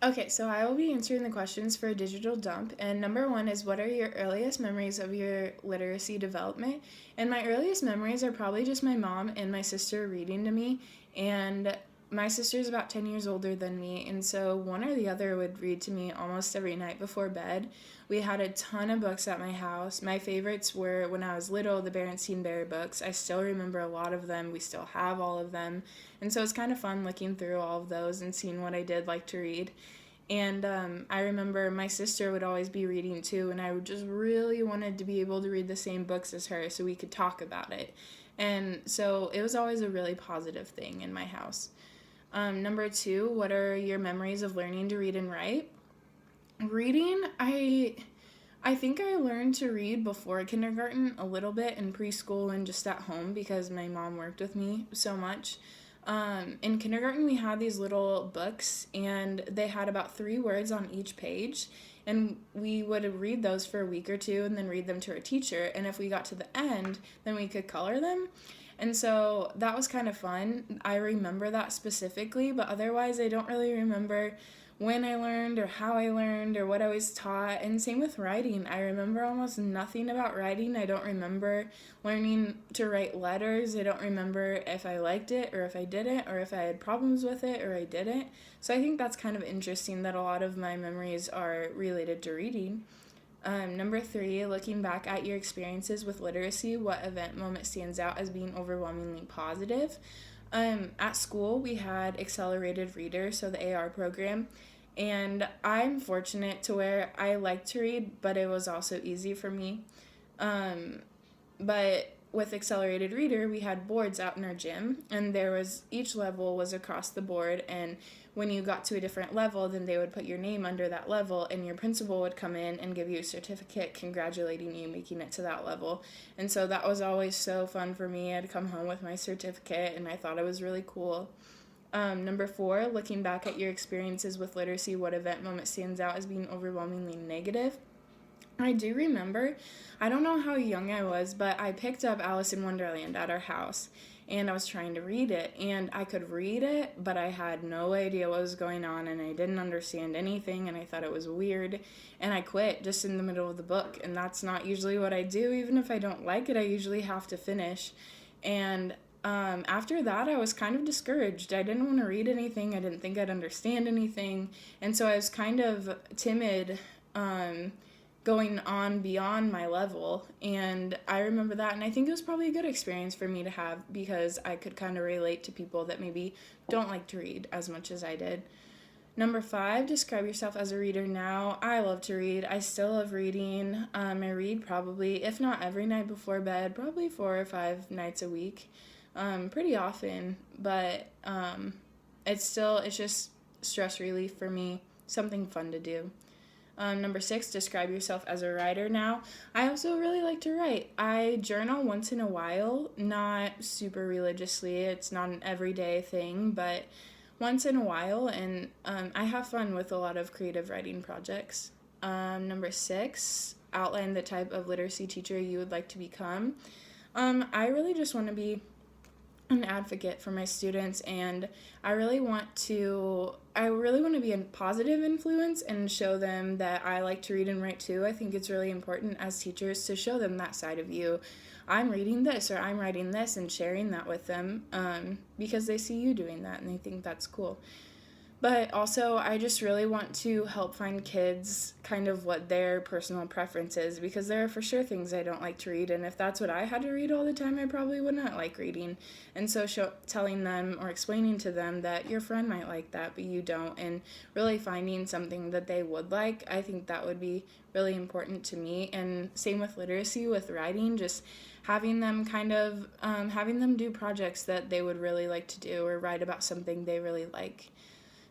Okay, so I will be answering the questions for a digital dump. And number one is, what are your earliest memories of your literacy development? And my earliest memories are probably just my mom and my sister reading to me. And my sister's about 10 years older than me. And so one or the other would read to me almost every night before bed. We had a ton of books at my house. My favorites were, when I was little, the Berenstain Bear books. I still remember a lot of them. We still have all of them. And so it's kind of fun looking through all of those and seeing what I did like to read. And I remember my sister would always be reading too, and I would just really wanted to be able to read the same books as her so we could talk about it. And so it was always a really positive thing in my house. Number two, what are your memories of learning to read and write? Reading, I think I learned to read before kindergarten a little bit in preschool and just at home because my mom worked with me so much. In kindergarten, we had these little books, and they had about 3 words on each page. And we would read those for a week or two and then read them to our teacher. And if we got to the end, then we could color them. And so that was kind of fun. I remember that specifically, but otherwise, I don't really remember when I learned or how I learned or what I was taught. And same with writing. I remember almost nothing about writing. I don't remember learning to write letters. I don't remember if I liked it or if I didn't, or if I had problems with it or I didn't. So I think that's kind of interesting that a lot of my memories are related to reading. Number three, looking back at your experiences with literacy, what event moment stands out as being overwhelmingly positive? At school, we had accelerated reader, so the AR program, and I'm fortunate to where I like to read, but it was also easy for me. But with accelerated reader, we had boards out in our gym, and each level was across the board, and when you got to a different level, then they would put your name under that level, and your principal would come in and give you a certificate congratulating you making it to that level. And so that was always so fun for me. I'd come home with my certificate, and I thought it was really cool. Number four, looking back at your experiences with literacy, what event moment stands out as being overwhelmingly negative? I do remember, I don't know how young I was, but I picked up Alice in Wonderland at our house, and I was trying to read it, and I could read it, but I had no idea what was going on, and I didn't understand anything, and I thought it was weird, and I quit just in the middle of the book. And that's not usually what I do. Even if I don't like it, I usually have to finish. And after that, I was kind of discouraged. I didn't want to read anything. I didn't think I'd understand anything, and so I was kind of timid, going on beyond my level. And I remember that, and I think it was probably a good experience for me to have because I could kind of relate to people that maybe don't like to read as much as I did. Number five, describe yourself as a reader now. I love to read. I still love reading. I read probably, if not every night before bed, probably 4 or 5 nights a week, pretty often. But it's just stress relief for me, something fun to do. Number six, describe yourself as a writer now. I also really like to write. I journal once in a while, not super religiously. It's not an everyday thing, but once in a while, and I have fun with a lot of creative writing projects. Number six, outline the type of literacy teacher you would like to become. I really just want to be an advocate for my students, and I really want to be a positive influence and show them that I like to read and write too. I think it's really important as teachers to show them that side of you. I'm reading this or I'm writing this, and sharing that with them, because they see you doing that and they think that's cool. But also, I just really want to help find kids kind of what their personal preference is, because there are for sure things I don't like to read, and if that's what I had to read all the time, I probably would not like reading. And so telling them or explaining to them that your friend might like that, but you don't, and really finding something that they would like, I think that would be really important to me. And same with literacy, with writing, just having them having them do projects that they would really like to do, or write about something they really like.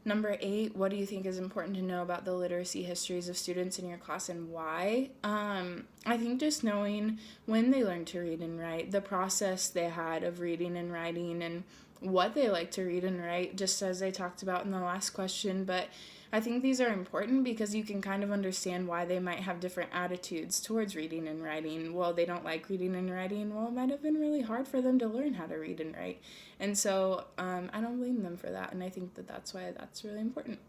Number eight, what do you think is important to know about the literacy histories of students in your class and why? I think just knowing when they learned to read and write, the process they had of reading and writing, and what they like to read and write, just as I talked about in the last question. But I think these are important because you can kind of understand why they might have different attitudes towards reading and writing. Well, they don't like reading and writing. Well, it might have been really hard for them to learn how to read and write. And so I don't blame them for that. And I think that that's why that's really important.